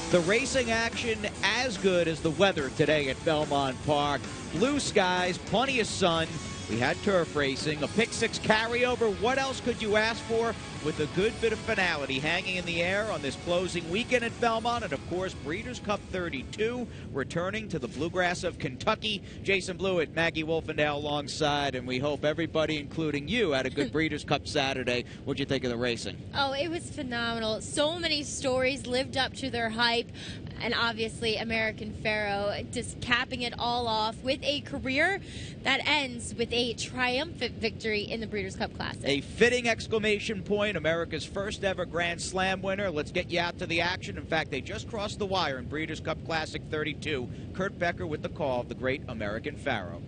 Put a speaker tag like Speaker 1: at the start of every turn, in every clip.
Speaker 1: The racing action as good as the weather today at Belmont Park. Blue skies, plenty of sun. We had turf racing, a pick-six carryover. What else could you ask for with a good bit of finality hanging in the air on this closing weekend at Belmont? And, of course, Breeders' Cup 32 returning to the Bluegrass of Kentucky. Jason Blewitt, Maggie Wolfendale alongside, and we hope everybody, including you, had a good Breeders' Cup Saturday. What'd you think of the racing?
Speaker 2: Oh, it was phenomenal. So many stories lived up to their hype. And obviously, American Pharoah just capping it all off with a career that ends with a triumphant victory in the Breeders' Cup Classic.
Speaker 1: A fitting exclamation point, America's first ever Grand Slam winner. Let's get you out to the action. In fact, they just crossed the wire in Breeders' Cup Classic 32. Kurt Becker with the call of the great American Pharoah.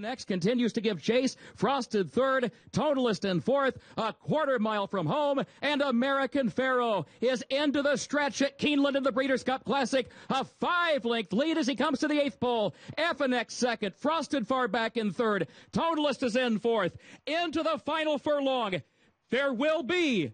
Speaker 3: Next continues to give chase. Frosted third, Tonalist in fourth, a quarter mile from home, and American Pharoah is into the stretch at Keeneland in the Breeders' Cup Classic. A 5-length lead as he comes to the 8th pole. FNX second, Frosted far back in third. Tonalist is in fourth. Into the final furlong. There will be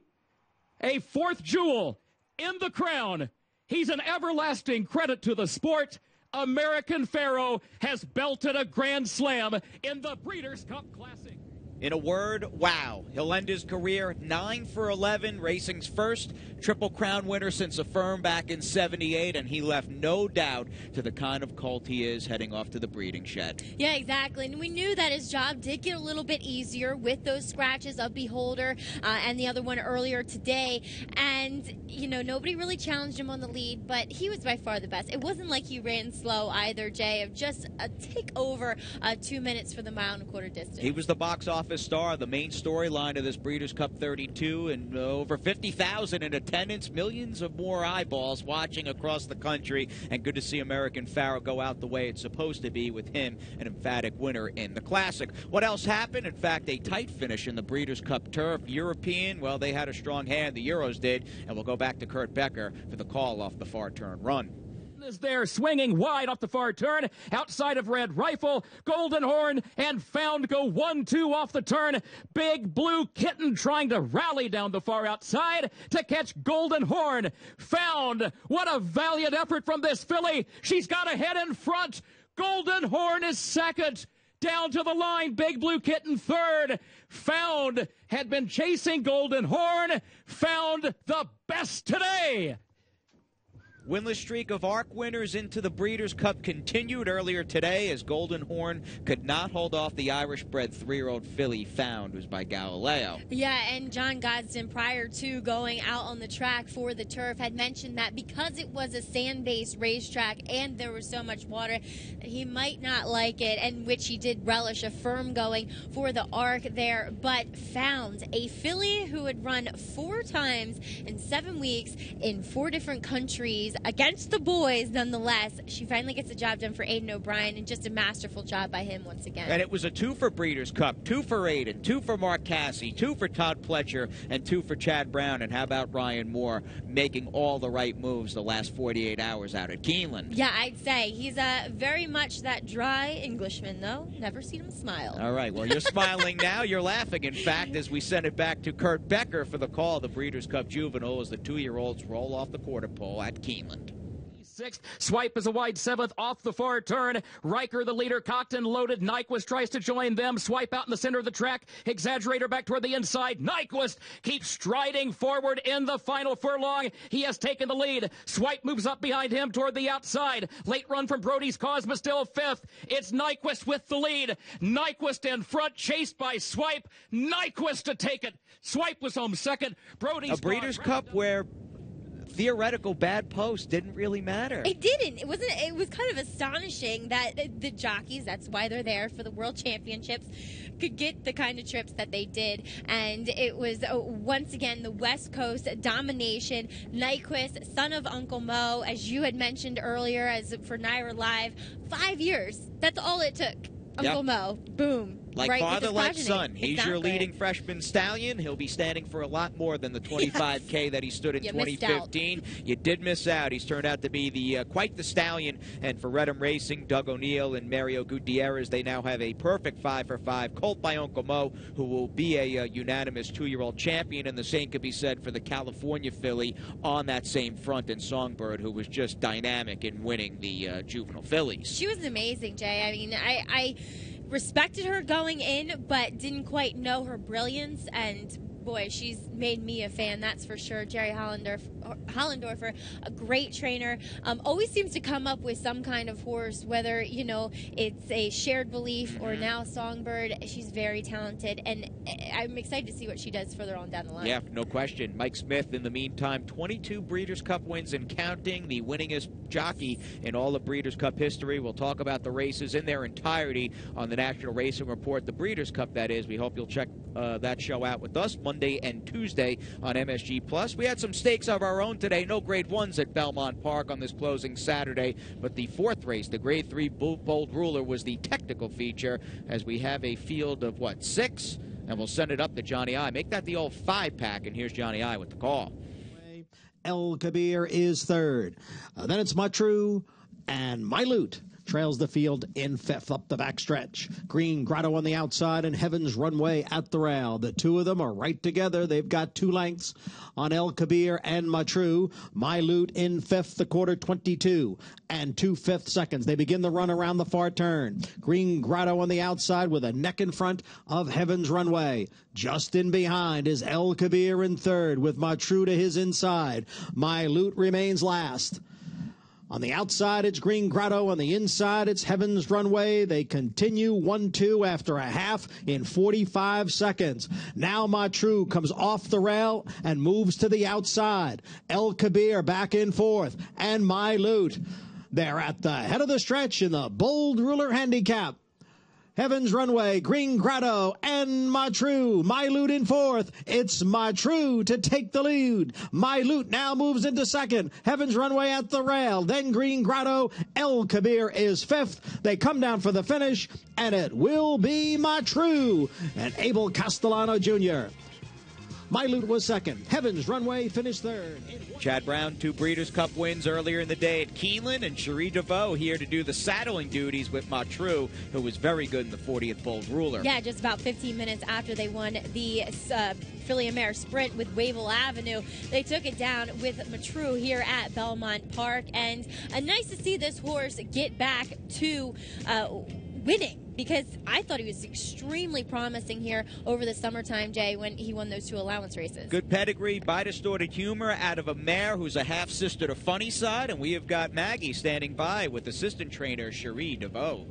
Speaker 3: a fourth jewel in the crown. He's an everlasting credit to the sport. American Pharoah has belted a Grand Slam in the Breeders' Cup Classic.
Speaker 1: In a word, wow. He'll end his career 9 for 11, racing's first Triple Crown winner since a firm back in '78, and he left no doubt to the kind of colt he is heading off to the breeding shed.
Speaker 2: Yeah, exactly. And we knew that his job did get a little bit easier with those scratches of Beholder and the other one earlier today. And, you know, nobody really challenged him on the lead, but he was by far the best. It wasn't like he ran slow either, Jay, of just a tick over 2 minutes for the mile-and-a-quarter distance.
Speaker 1: He was the box office star, the main storyline of this Breeders' Cup 32, and over 50,000 in attendance, millions of more eyeballs watching across the country, and good to see American Pharoah go out the way it's supposed to be with him, an emphatic winner in the Classic. What else happened? In fact, a tight finish in the Breeders' Cup Turf. European, well, they had a strong hand, the Euros did, and we'll go back to Kurt Becker for the call off the far turn run.
Speaker 3: Is there swinging wide off the far turn outside of Red Rifle. Golden Horn and Found go 1-2 off the turn. Big Blue Kitten trying to rally down the far outside to catch Golden Horn. Found, what a valiant effort from this filly. She's got a head in front. Golden Horn is second. Down to the line, Big Blue Kitten third. Found had been chasing Golden Horn. Found the best today.
Speaker 1: Winless streak of ARC winners into the Breeders' Cup continued earlier today as Golden Horn could not hold off the Irish-bred 3-year-old filly Found, who's by Galileo.
Speaker 2: Yeah, and John Godsden, prior to going out on the track for the turf, had mentioned that because it was a sand-based racetrack and there was so much water, that he might not like it, and which he did relish a firm going for the ARC there. But Found, a filly who had run 4 times in 7 weeks in 4 different countries, against the boys, nonetheless, she finally gets the job done for Aidan O'Brien, and just a masterful job by him once again.
Speaker 1: And it was a 2 for Breeders' Cup, 2 for Aidan, 2 for Mark Cassie, 2 for Todd Pletcher, and 2 for Chad Brown. And how about Ryan Moore making all the right moves the last 48 hours out at Keeneland?
Speaker 2: Yeah, I'd say. He's very much that dry Englishman, though. Never seen him smile.
Speaker 1: All right, well, you're smiling now. You're laughing, in fact, as we send it back to Kurt Becker for the call of the Breeders' Cup Juvenile as the 2-year-olds roll off the quarter pole at Keeneland.
Speaker 3: Sixth. Swipe is a wide 7th off the far turn. Riker, the leader, cocked and loaded. Nyquist tries to join them. Swipe out in the center of the track. Exaggerator back toward the inside. Nyquist keeps striding forward in the final furlong. He has taken the lead. Swipe moves up behind him toward the outside. Late run from Brody's Cosma, still 5th. It's Nyquist with the lead. Nyquist in front, chased by Swipe. Nyquist to take it. Swipe was home second. Brody's
Speaker 1: a Breeders' Cup where theoretical bad post didn't really matter.
Speaker 2: It didn't. It wasn't. It was kind of astonishing that the jockeys, that's why they're there for the World Championships, could get the kind of trips that they did. And it was once again the West Coast domination. Nyquist, son of Uncle Mo, as you had mentioned earlier, as for Naira Live, 5 years. That's all it took. Uncle Mo, boom.
Speaker 1: Like
Speaker 2: right
Speaker 1: father,
Speaker 2: with his
Speaker 1: like
Speaker 2: progeny.
Speaker 1: son. He's your
Speaker 2: Exactly.
Speaker 1: leading freshman stallion. He'll be standing for a lot more than the 25K that he stood in
Speaker 2: You missed
Speaker 1: 2015. You did miss out. He's turned out to be the quite the stallion. And for Redham Racing, Doug O'Neill and Mario Gutierrez, they now have a perfect 5 for 5 colt by Uncle Mo, who will be a unanimous 2-year-old champion. And the same could be said for the California filly on that same front in Songbird, who was just dynamic in winning the juvenile fillies.
Speaker 2: She was amazing, Jay. I mean, I respected her going in, but didn't quite know her brilliance, and boy, she's made me a fan, that's for sure. Jerry Hollendorfer, a great trainer, always seems to come up with some kind of horse, whether, you know, it's a shared belief or now Songbird. She's very talented, and I'm excited to see what she does further on down the line.
Speaker 1: Yeah, no question. Mike Smith, in the meantime, 22 Breeders' Cup wins and counting, the winningest jockey in all of Breeders' Cup history. We'll talk about the races in their entirety on the National Racing Report, the Breeders' Cup, that is. We hope you'll check that show out with us Monday and Tuesday on MSG+. We had some stakes of our own today. No Grade 1s at Belmont Park on this closing Saturday, but the fourth race, the Grade 3 Bold Ruler, was the technical feature, as we have a field of, 6? And we'll send it up to Johnny I. Make that the old 5-pack, and here's Johnny I with the call.
Speaker 4: El Kabir is third. Then it's Matru and My Loot trails the field in fifth up the backstretch. Green Grotto on the outside and Heaven's Runway at the rail. The two of them are right together. They've got 2 lengths on El Kabir and Matru. My Loot in fifth, the quarter 22 and 2/5 seconds. They begin the run around the far turn. Green Grotto on the outside with a neck in front of Heaven's Runway. Just in behind is El Kabir in third with Matru to his inside. My Loot remains last. On the outside, it's Green Grotto. On the inside, it's Heaven's Runway. They continue 1-2 after a half in 45 seconds. Now Matru comes off the rail and moves to the outside. El Kabir back in fourth. And My Loot. They're at the head of the stretch in the Bold Ruler Handicap. Heaven's Runway, Green Grotto, and Matru. My Loot in fourth. It's Matru to take the lead. My Loot now moves into second. Heaven's Runway at the rail. Then Green Grotto. El Kabir is fifth. They come down for the finish, and it will be Matru and Abel Castellano Jr. My Loot was second. Heaven's Runway finished third.
Speaker 1: Chad Brown, 2 Breeders' Cup wins earlier in the day at Keeneland, and Cherie DeVoe here to do the saddling duties with Matru, who was very good in the 40th Bold Ruler.
Speaker 2: Yeah, just about 15 minutes after they won the Filly and Mare Sprint with Wavell Avenue, they took it down with Matru here at Belmont Park, and nice to see this horse get back to winning, because I thought he was extremely promising here over the summertime, Jay, when he won those 2 allowance races.
Speaker 1: Good pedigree, by Distorted Humor, out of a mare who's a half-sister to Funny Side, and we have got Maggie standing by with assistant trainer Cherie DeVoe.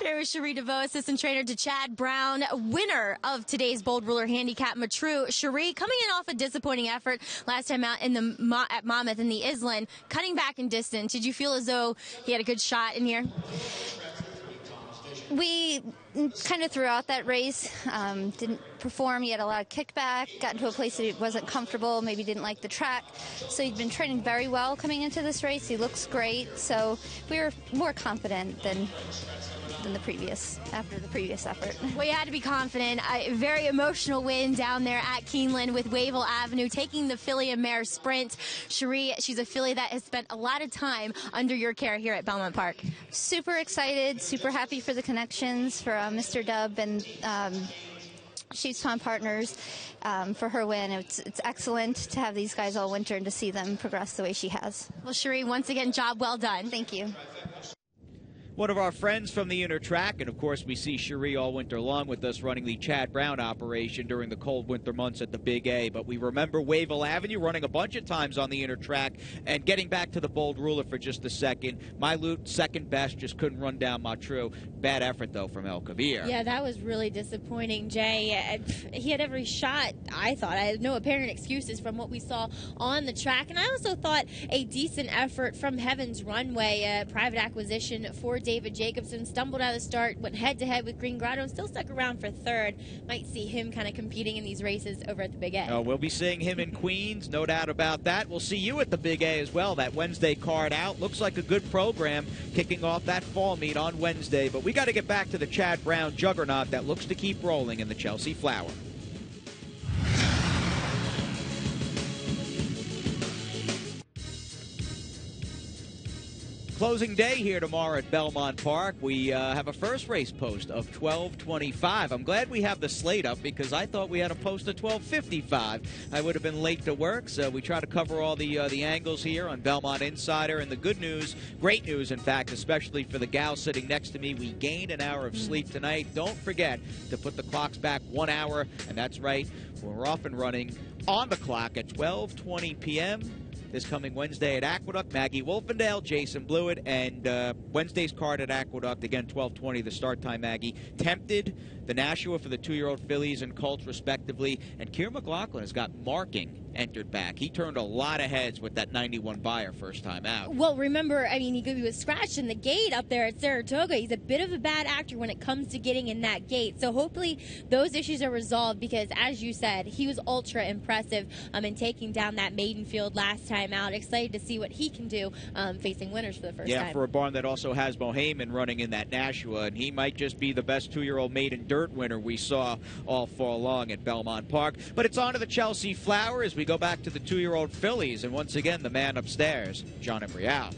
Speaker 2: There was Cherie DeVoe, assistant trainer to Chad Brown, winner of today's Bold Ruler Handicap, Matru. Cherie, coming in off a disappointing effort last time out in the at Monmouth in the Island, cutting back in distance. Did you feel as though he had a good shot in here?
Speaker 5: We kind of threw out that race, didn't perform. He had a lot of kickback, got into a place that he wasn't comfortable, maybe didn't like the track. So he'd been training very well coming into this race. He looks great. So we were more confident than after the previous effort.
Speaker 2: Well, you had to be confident. A very emotional win down there at Keeneland with Wavell Avenue, taking the Filly and Mare Sprint. Cherie, she's a filly that has spent a lot of time under your care here at Belmont Park.
Speaker 5: Super excited, super happy for the connections for Mr. Dub and Sheep's Pond Partners for her win. It's excellent to have these guys all winter and to see them progress the way she has.
Speaker 2: Well, Cherie, once again, job well done.
Speaker 5: Thank you.
Speaker 1: One of our friends from the inner track, and of course we see Cherie all winter long with us running the Chad Brown operation during the cold winter months at the Big A, but we remember Wavell Avenue running a bunch of times on the inner track, and getting back to the Bold Ruler for just a second. My Loot, second best, just couldn't run down Matru. Bad effort, though, from El Kabir.
Speaker 2: Yeah, that was really disappointing, Jay. He had every shot, I thought. I had no apparent excuses from what we saw on the track, and I also thought a decent effort from Heaven's Runway, private acquisition for David Jacobson stumbled out of the start, went head-to-head with Green Grotto, and still stuck around for third. Might see him kind of competing in these races over at the Big A.
Speaker 1: We'll be seeing him in Queens, no doubt about that. We'll see you at the Big A as well. That Wednesday card out. Looks like a good program kicking off that fall meet on Wednesday. But we got to get back to the Chad Brown juggernaut that looks to keep rolling in the Chelsea Flower. Closing day here tomorrow at Belmont Park. We have a first race post of 12:25. I'm glad we have the slate up because I thought we had a post of 12:55. I would have been late to work, so we try to cover all the angles here on Belmont Insider. And the good news, great news, in fact, especially for the gal sitting next to me, we gained an hour of sleep tonight. Don't forget to put the clocks back 1 hour, and that's right, we're off and running on the clock at 12:20 p.m. this coming Wednesday at Aqueduct. Maggie Wolfendale, Jason Blewitt, and Wednesday's card at Aqueduct, again, 12:20, the start time, Maggie. Tempted, the Nashua for the 2-year-old fillies and colts, respectively. And Keir McLaughlin has got Marking entered back. He turned a lot of heads with that 91 buyer first time out.
Speaker 2: Well, remember, I mean, he was scratched in the gate up there at Saratoga. He's a bit of a bad actor when it comes to getting in that gate. So hopefully those issues are resolved because, as you said, he was ultra impressive in taking down that maiden field last time out. Excited to see what he can do facing winners for the first time.
Speaker 1: Yeah, for a barn that also has Bohemian running in that Nashua, and he might just be the best 2-year-old maiden dirt winner we saw all fall long at Belmont Park. But it's on to the Chelsea Flower as we go back to the 2-year-old fillies, and once again, the man upstairs, John Embrial.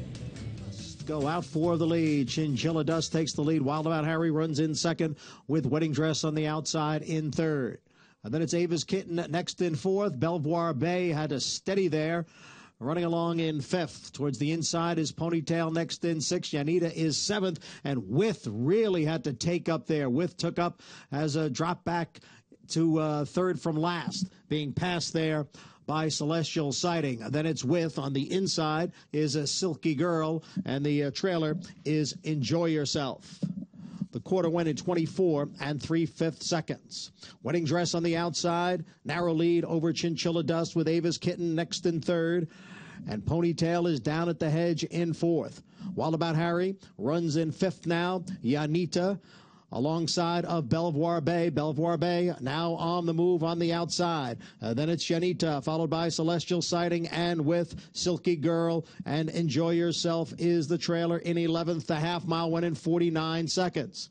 Speaker 4: Go out for the lead. Chinchilla Dust takes the lead. Wild About Harry runs in second with Wedding Dress on the outside in third. And then it's Ava's Kitten next in fourth. Belvoir Bay had to steady there. Running along in fifth. Towards the inside is Ponytail next in sixth. Yanita is seventh. And With really had to take up there. With took up as a drop back to third from last. Being passed there by Celestial Sighting. Then it's With. On the inside is a Silky Girl. And the trailer is Enjoy Yourself. The quarter went in 24 3/5 seconds. Wedding Dress on the outside. Narrow lead over Chinchilla Dust with Ava's Kitten next in third. And Ponytail is down at the hedge in fourth. Wild About Harry runs in fifth now. Yanita alongside of Belvoir Bay. Belvoir Bay now on the move on the outside. Then it's Yanita, followed by Celestial Sighting and With Silky Girl. And Enjoy Yourself is the trailer in 11th. The half mile went in 49 seconds.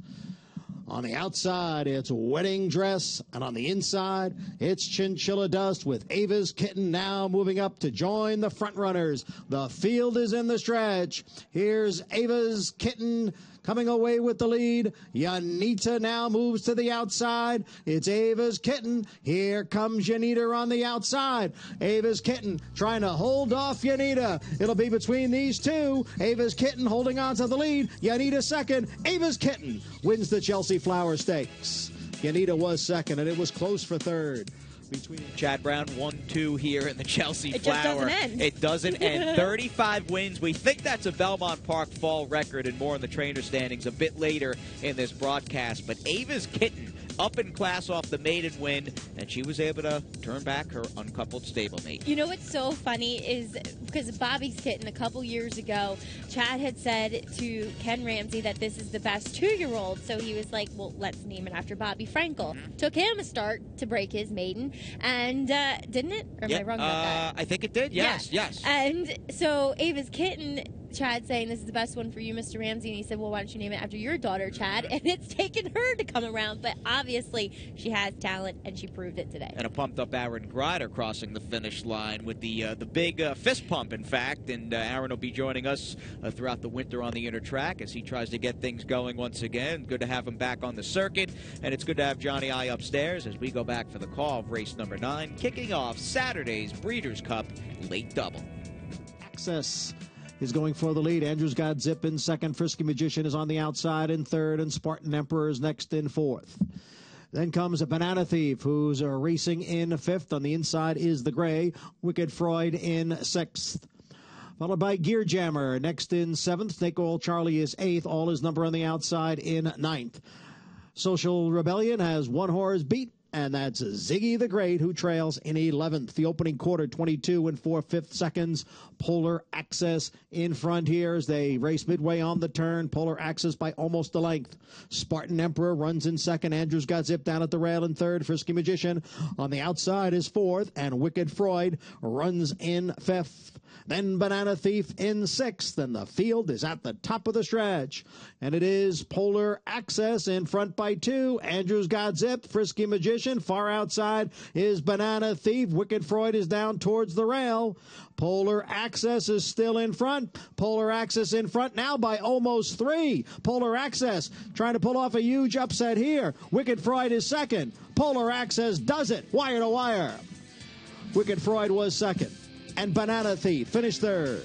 Speaker 4: On the outside, it's Wedding Dress, and on the inside, it's Chinchilla Dust with Ava's Kitten now moving up to join the front runners. The field is in the stretch. Here's Ava's Kitten coming away with the lead. Yanita now moves to the outside. It's Ava's Kitten. Here comes Yanita on the outside. Ava's Kitten trying to hold off Yanita. It'll be between these two. Ava's Kitten holding on to the lead. Yanita second. Ava's Kitten wins the Chelsea Flower Stakes. Yanita was second, and it was close for third. Between
Speaker 1: Chad Brown 1-2 here in the Chelsea
Speaker 2: It
Speaker 1: Flower.
Speaker 2: just doesn't end.
Speaker 1: It doesn't end. 35 wins. We think that's a Belmont Park fall record, and more in the trainer standings a bit later in this broadcast. But Ava's Kitten up in class off the maiden win, and she was able to turn back her uncoupled stablemate.
Speaker 2: You know what's so funny is because Bobby's Kitten a couple years ago, Chad had said to Ken Ramsey that this is the best 2-year-old. So he was like, well, let's name it after Bobby Frankel. Took him a start to break his maiden, and didn't it? Or am I wrong about that?
Speaker 1: I think it did, yes, yes.
Speaker 2: And so Ava's Kitten, Chad saying this is the best one for you, Mr. Ramsey, and he said, well, why don't you name it after your daughter, Chad? And it's taken her to come around, but obviously she has talent, and she proved it today.
Speaker 1: And a pumped-up Aaron Grider crossing the finish line with the big fist pump, in fact, and Aaron will be joining us throughout the winter on the inner track as he tries to get things going once again. Good to have him back on the circuit, and it's good to have Johnny I upstairs as we go back for the call of race number 9, kicking off Saturday's Breeders' Cup Late Double.
Speaker 4: Access is going for the lead. Andrews got Zip in second. Frisky Magician is on the outside in third, and Spartan Emperor is next in fourth. Then comes a Banana Thief, who's racing in fifth. On the inside is the Gray. Wicked Freud in sixth. Followed by Gear Jammer, next in seventh. Snake Oil Charlie is eighth. All his number on the outside in ninth. Social Rebellion has one horse beat. and that's Ziggy the Great, who trails in 11th. The opening quarter, 22 and 4/5 seconds. Polar Access in front here as they race midway on the turn. Polar Access by almost a length. Spartan Emperor runs in second. Andrews got zipped down at the rail in third. Frisky Magician on the outside is fourth, and Wicked Freud runs in fifth. Then Banana Thief in sixth, and the field is at the top of the stretch. And it is Polar Access in front by 2. Andrews got zipped. Frisky Magician far outside is Banana Thief. Wicked Freud is down towards the rail. Polar Access is still in front. Polar Access in front now by almost 3. Polar Access trying to pull off a huge upset here. Wicked Freud is second. Polar Access does it, wire to wire. Wicked Freud was second, and Banana Thief finished third.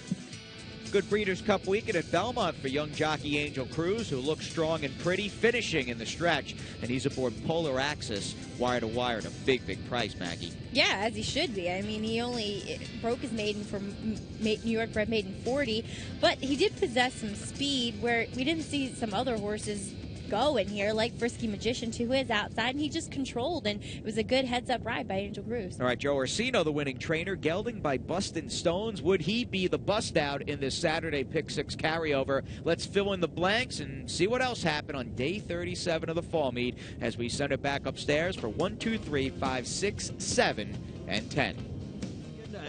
Speaker 1: Good Breeders' Cup weekend at Belmont for young jockey Angel Cruz, who looks strong and pretty, finishing in the stretch. And he's aboard Polar Access, wire to wire, at a big, big price, Maggie.
Speaker 2: Yeah, as he should be. I mean, he only broke his maiden from New York bred maiden 40, but he did possess some speed where we didn't see some other horses go in here, like Frisky Magician to his outside, and he just controlled, and it was a good heads-up ride by Angel Cruz.
Speaker 1: All right, Joe Orsino, the winning trainer, gelding by Bustin' Stones. Would he be the bust-out in this Saturday Pick 6 carryover? Let's fill in the blanks and see what else happened on day 37 of the fall meet as we send it back upstairs for 1, 2, 3, 5, 6, 7, and 10.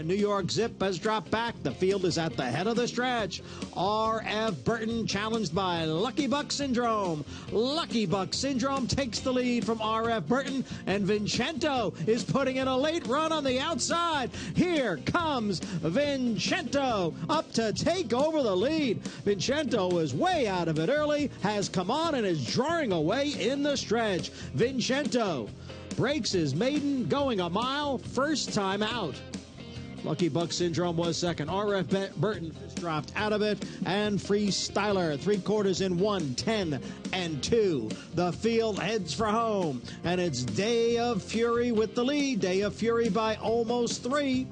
Speaker 4: New York Zip has dropped back. The field is at the head of the stretch. R.F. Burton challenged by Lucky Buck Syndrome. Lucky Buck Syndrome takes the lead from R.F. Burton, and Vincento is putting in a late run on the outside. Here comes Vincento up to take over the lead. Vincento was way out of it early, has come on and is drawing away in the stretch. Vincento breaks his maiden, going a mile, first time out. Lucky Buck Syndrome was second. R.F. Burton dropped out of it. And Freestyler, 3/4 in 1, 10 and 2. The field heads for home. And it's Day of Fury with the lead. Day of Fury by almost 3.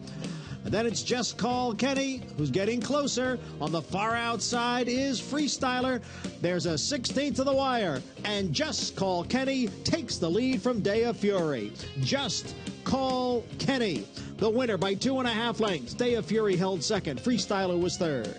Speaker 4: And then it's Just Call Kenny, who's getting closer. On the far outside is Freestyler. There's a 16th of the wire. And Just Call Kenny takes the lead from Day of Fury. Just Call Kenny, the winner by 2.5 lengths. Day of Fury held second. Freestyler was third.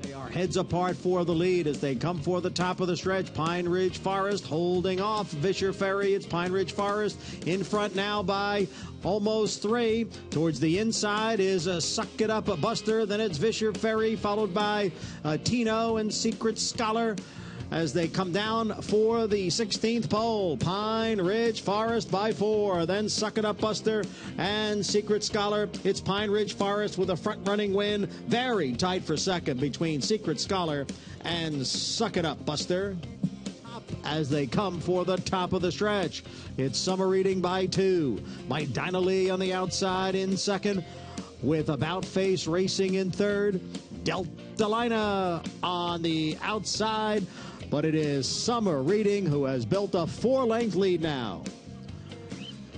Speaker 4: They are heads apart for the lead as they come for the top of the stretch. Pine Ridge Forest holding off Vischer Ferry. It's Pine Ridge Forest in front now by almost 3. Towards the inside is a Suck It Up Buster. Then it's Vischer Ferry, followed by Tino and Secret Scholar. As they come down for the 16th pole, Pine Ridge Forest by 4. Then Suck It Up Buster and Secret Scholar. It's Pine Ridge Forest with a front-running win. Very tight for second between Secret Scholar and Suck It Up Buster. As they come for the top of the stretch, it's Summer Reading by 2. My Dinah Lee on the outside in second, with About Face racing in third. Deltalina on the outside. But it is Summer Reading who has built a 4-length lead now.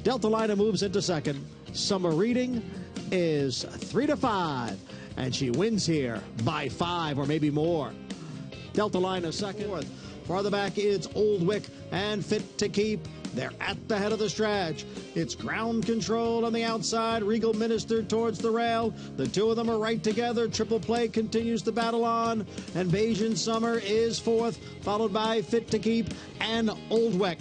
Speaker 4: Deltalina moves into second. Summer Reading is 3-5, and she wins here by 5 or maybe more. Deltalina second. Fourth. Farther back, it's Oldwick and Fit to Keep. They're at the head of the stretch. It's Ground Control on the outside. Regal Minister towards the rail. The two of them are right together. Triple Play continues to battle on. And Bayesian Summer is fourth, followed by Fit to Keep and Oldwick.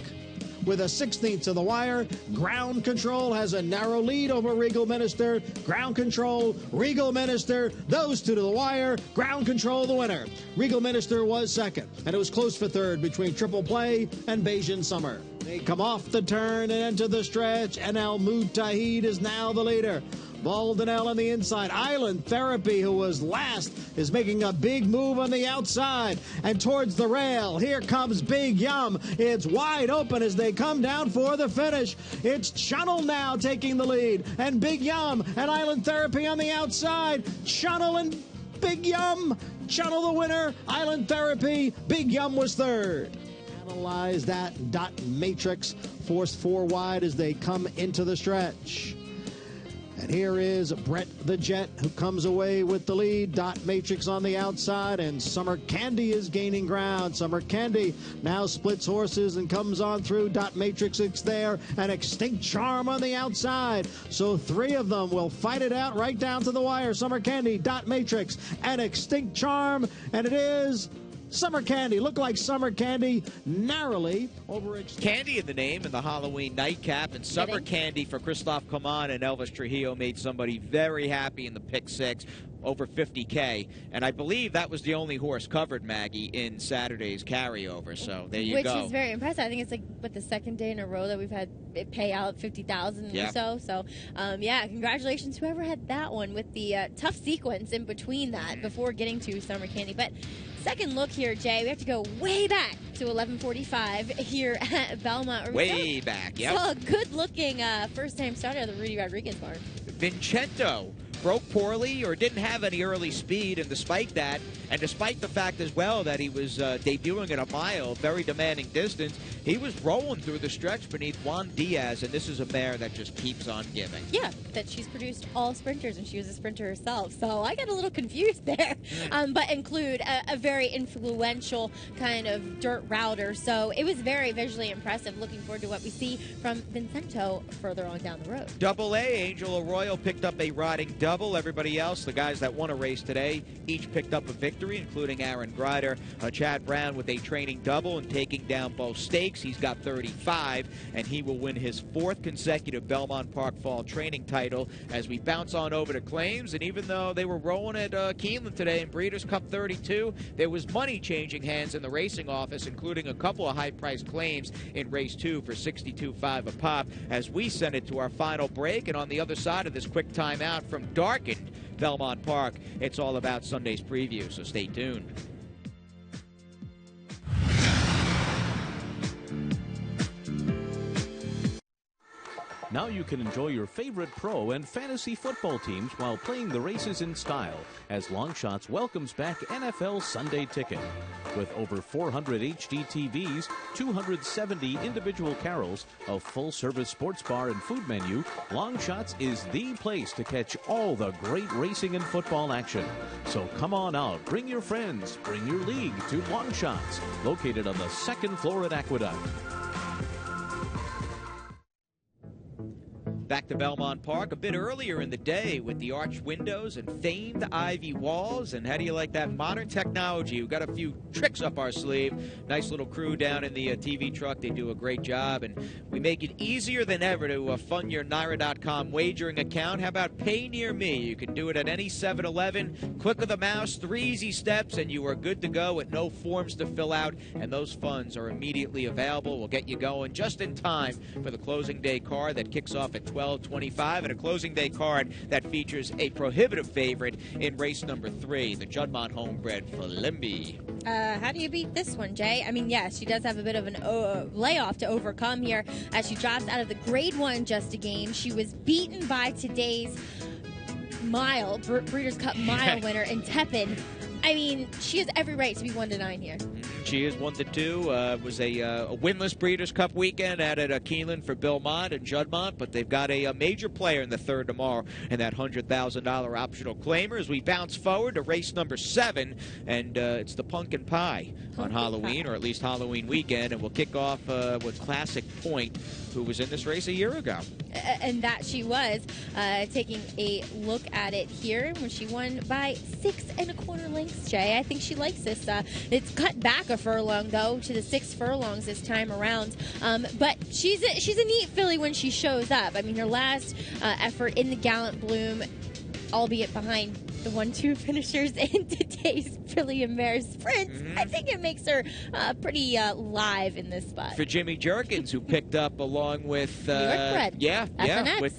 Speaker 4: With a 16th to the wire, Ground Control has a narrow lead over Regal Minister. Ground Control, Regal Minister, those two to the wire. Ground Control the winner. Regal Minister was second, and it was close for third between Triple Play and Bayesian Summer. They come off the turn and enter the stretch, and Al Mutahid is now the leader. Valdenell on the inside. Island Therapy, who was last, is making a big move on the outside. And towards the rail, here comes Big Yum. It's wide open as they come down for the finish. It's Chunnel now taking the lead. And Big Yum and Island Therapy on the outside. Chunnel and Big Yum. Chunnel the winner. Island Therapy. Big Yum was third. Analyze that dot matrix. Forced 4 wide as they come into the stretch. And here is Brett the Jet, who comes away with the lead. Dot Matrix on the outside, and Summer Candy is gaining ground. Summer Candy now splits horses and comes on through. Dot Matrix is there, and Extinct Charm on the outside. So three of them will fight it out right down to the wire. Summer Candy, Dot Matrix, and Extinct Charm, and it is Summer Candy. Looked like Summer Candy narrowly over
Speaker 1: Candy in the name and the Halloween nightcap, and Summer Candy for Christoph Coman and Elvis Trujillo made somebody very happy in the pick six. Over 50K, and I believe that was the only horse covered, Maggie, in Saturday's carryover. So there you go.
Speaker 2: Which is very impressive. I think it's like the second day in a row that we've had it pay out 50,000 or so. So yeah, congratulations whoever had that one with the tough sequence in between that before getting to Summer Candy. But second look here, Jay, we have to go way back to 11:45 here at Belmont.
Speaker 1: Way back, yep.
Speaker 2: So a good-looking first-time starter at the Rudy Rodriguez barn.
Speaker 1: Vincento broke poorly or didn't have any early speed, and despite that, and despite the fact as well that he was debuting at a mile, very demanding distance, he was rolling through the stretch beneath Juan Diaz, and this is a mare that just keeps on giving.
Speaker 2: Yeah, that she's produced all sprinters, and she was a sprinter herself, so I got a little confused there. But include a very influential kind of dirt router, so it was very visually impressive. Looking forward to what we see from Vincento further on down the road.
Speaker 1: Double A, Angel Arroyo picked up a riding double. Everybody else, the guys that won a race today, each picked up a victory, including Aaron Grider. Chad Brown with a training double and taking down both stakes. He's got 35, and he will win his fourth consecutive Belmont Park Fall training title as we bounce on over to claims. And even though they were rolling at Keeneland today in Breeders' Cup 32, there was money changing hands in the racing office, including a couple of high-priced claims in race 2 for $62.5 a pop as we send it to our final break. And on the other side of this quick timeout from darkened Belmont Park, it's all about Sunday's preview, so stay tuned.
Speaker 6: Now you can enjoy your favorite pro and fantasy football teams while playing the races in style as Longshots welcomes back NFL Sunday Ticket. With over 400 HD TVs, 270 individual carols, a full-service sports bar and food menu, Longshots is the place to catch all the great racing and football action. So come on out, bring your friends, bring your league to Longshots, located on the second floor at Aqueduct.
Speaker 1: Back to Belmont Park a bit earlier in the day with the arched windows and famed ivy walls. And how do you like that modern technology? We've got a few tricks up our sleeve. Nice little crew down in the TV truck. They do a great job. And we make it easier than ever to fund your Naira.com wagering account. How about Pay Near Me? You can do it at any 7-Eleven. Click of the mouse, 3 easy steps, and you are good to go with no forms to fill out. And those funds are immediately available. We'll get you going just in time for the closing day card that kicks off at 12:25, and a closing day card that features a prohibitive favorite in race number 3, the Juddmonte homebred Flimby.
Speaker 2: How do you beat this one, Jay? I mean, yes, she does have a bit of an layoff to overcome here as she drops out of the Grade 1 just a game. She was beaten by today's Breeders' Cup mile winner in Tepin. I mean, she has every right to be 1-9 here.
Speaker 1: She is 1-2. It was a winless Breeders' Cup weekend at Keeneland for Belmont and Juddmonte, but they've got a major player in the third tomorrow in that $100,000 optional claimer as we bounce forward to race number 7, and it's the Pumpkin Pie on Halloween, or at least Halloween weekend, and we'll kick off with Classic Point, who was in this race a year ago.
Speaker 2: And that she was. Taking a look at it here when she won by 6 1/4 lengths, Jay. I think she likes this. It's cut back a furlong, though, to the 6 furlongs this time around. But she's a neat filly when she shows up. I mean, her last effort in the Gallant Bloom, albeit behind the 1-2 finishers in today's filly and mare sprints, I think it makes her pretty live in this spot.
Speaker 1: For Jimmy Jerkins, who picked up along with
Speaker 2: New York bred.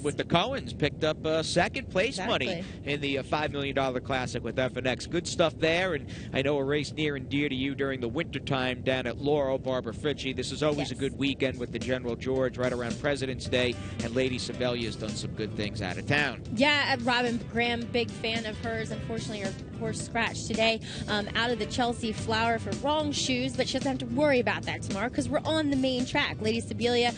Speaker 1: with the Cohens, picked up second place money in the $5 million Classic with FNX. Good stuff there, and I know a race near and dear to you during the wintertime down at Laurel, Barbara Fritchie. This is always a good weekend with the General George right around President's Day, and Lady Sabelia has done some good things out of town.
Speaker 2: Yeah, Robin Graham, big fan of hers. Unfortunately, her horse scratched today out of the Chelsea Flower for wrong shoes, but she doesn't have to worry about that tomorrow because we're on the main track. Lady Sibelia,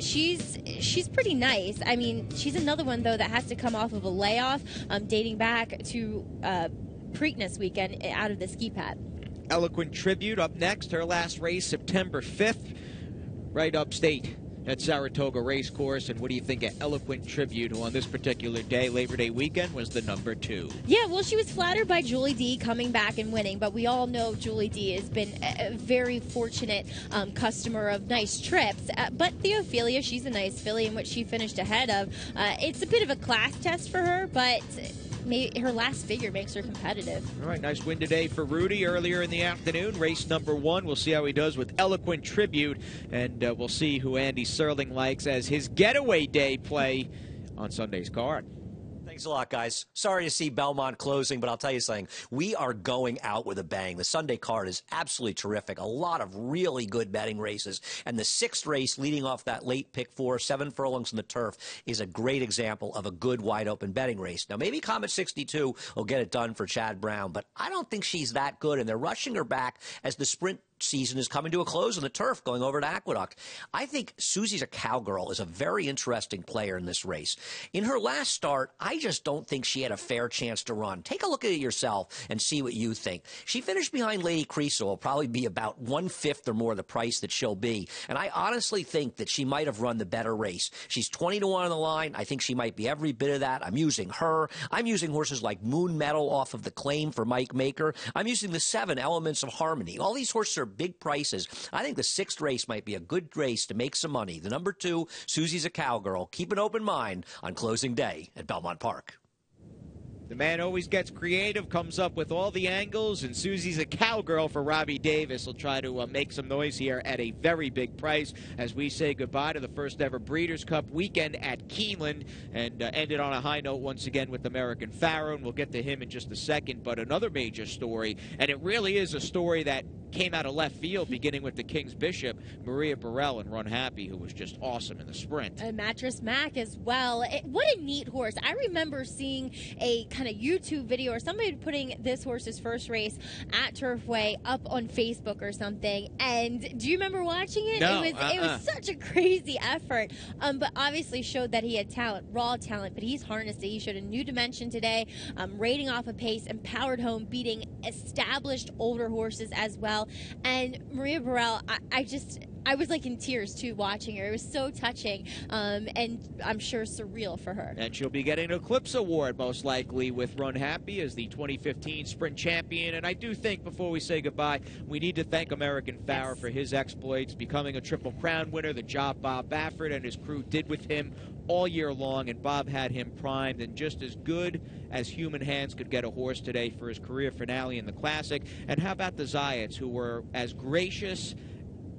Speaker 2: she's pretty nice. I mean, she's another one, though, that has to come off of a layoff dating back to Preakness weekend out of the ski pad.
Speaker 1: Eloquent Tribute up next. Her last race, September 5th, right upstate at Saratoga Racecourse. And what do you think of Eloquent Tribute, who on this particular day, Labor Day weekend, was the number 2?
Speaker 2: Yeah, well, she was flattered by Julie D coming back and winning, but we all know Julie D has been a very fortunate customer of nice trips. But Theophilia, she's a nice filly in which she finished ahead of. It's a bit of a class test for her, but maybe her last figure makes her competitive.
Speaker 1: All right, nice win today for Rudy earlier in the afternoon. Race number 1. We'll see how he does with Eloquent Tribute, and we'll see who Andy Serling likes as his getaway day play on Sunday's card.
Speaker 7: Thanks a lot, guys. Sorry to see Belmont closing, but I'll tell you something. We are going out with a bang. The Sunday card is absolutely terrific. A lot of really good betting races. And the 6th race leading off that late pick 4, 7 furlongs in the turf, is a great example of a good wide-open betting race. Now, maybe Comet 62 will get it done for Chad Brown, but I don't think she's that good, and they're rushing her back as the sprint season is coming to a close on the turf, going over to Aqueduct. I think Susie's a Cowgirl is a very interesting player in this race. In her last start, I just don't think she had a fair chance to run. Take a look at it yourself and see what you think. She finished behind Lady Creasel, will probably be about 1/5 or more the price that she'll be. And I honestly think that she might have run the better race. She's 20-1 on the line. I think she might be every bit of that. I'm using her. I'm using horses like Moon Metal off of the Claim for Mike Maker. I'm using the 7 Elements of Harmony. All these horses are big prices. I think the 6th race might be a good race to make some money. The number 2, Susie's a Cowgirl. Keep an open mind on closing day at Belmont Park.
Speaker 1: The man always gets creative, comes up with all the angles, and Susie's a Cowgirl for Robbie Davis. Will try to make some noise here at a very big price as we say goodbye to the first ever Breeders' Cup weekend at Keeneland, and ended on a high note once again with American Pharaoh, and we'll get to him in just a second. But another major story, and it really is a story that came out of left field, beginning with the King's Bishop, Maria Burrell and Run Happy, who was just awesome in the sprint.
Speaker 2: And Mattress Mac as well. What a neat horse. I remember seeing a kind of YouTube video or somebody putting this horse's first race at Turfway up on Facebook or something. And do you remember watching it?
Speaker 1: No,
Speaker 2: it was such a crazy effort. But obviously showed that he had talent, raw talent, but he's harnessed it. He showed a new dimension today, rating off a pace and powered home, beating established older horses as well. And Maria Burrell, I was like in tears too watching her. It was so touching, and I'm sure surreal for her.
Speaker 1: And she'll be getting an Eclipse Award most likely with Run Happy as the 2015 Sprint Champion. And I do think before we say goodbye, we need to thank American Pharaoh for his exploits, becoming a Triple Crown winner, the job Bob Baffert and his crew did with him all year long, and Bob had him primed and just as good as human hands could get a horse today for his career finale in the Classic. And how about the Zayats, who were as gracious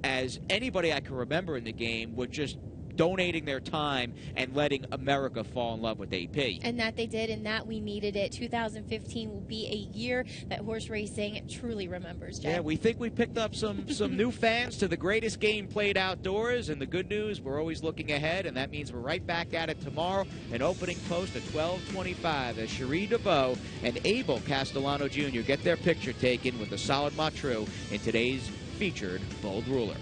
Speaker 1: as anybody I can remember in the game, with just donating their time and letting America fall in love with AP.
Speaker 2: And that they did, and that we needed it. 2015 will be a year that horse racing truly remembers, Jeff.
Speaker 1: Yeah, we think we picked up some new fans to the greatest game played outdoors, and the good news, we're always looking ahead, and that means we're right back at it tomorrow. An opening post at 12:25 as Cherie DeVoe and Abel Castellano Jr. get their picture taken with a solid Matru in today's featured Bold Ruler.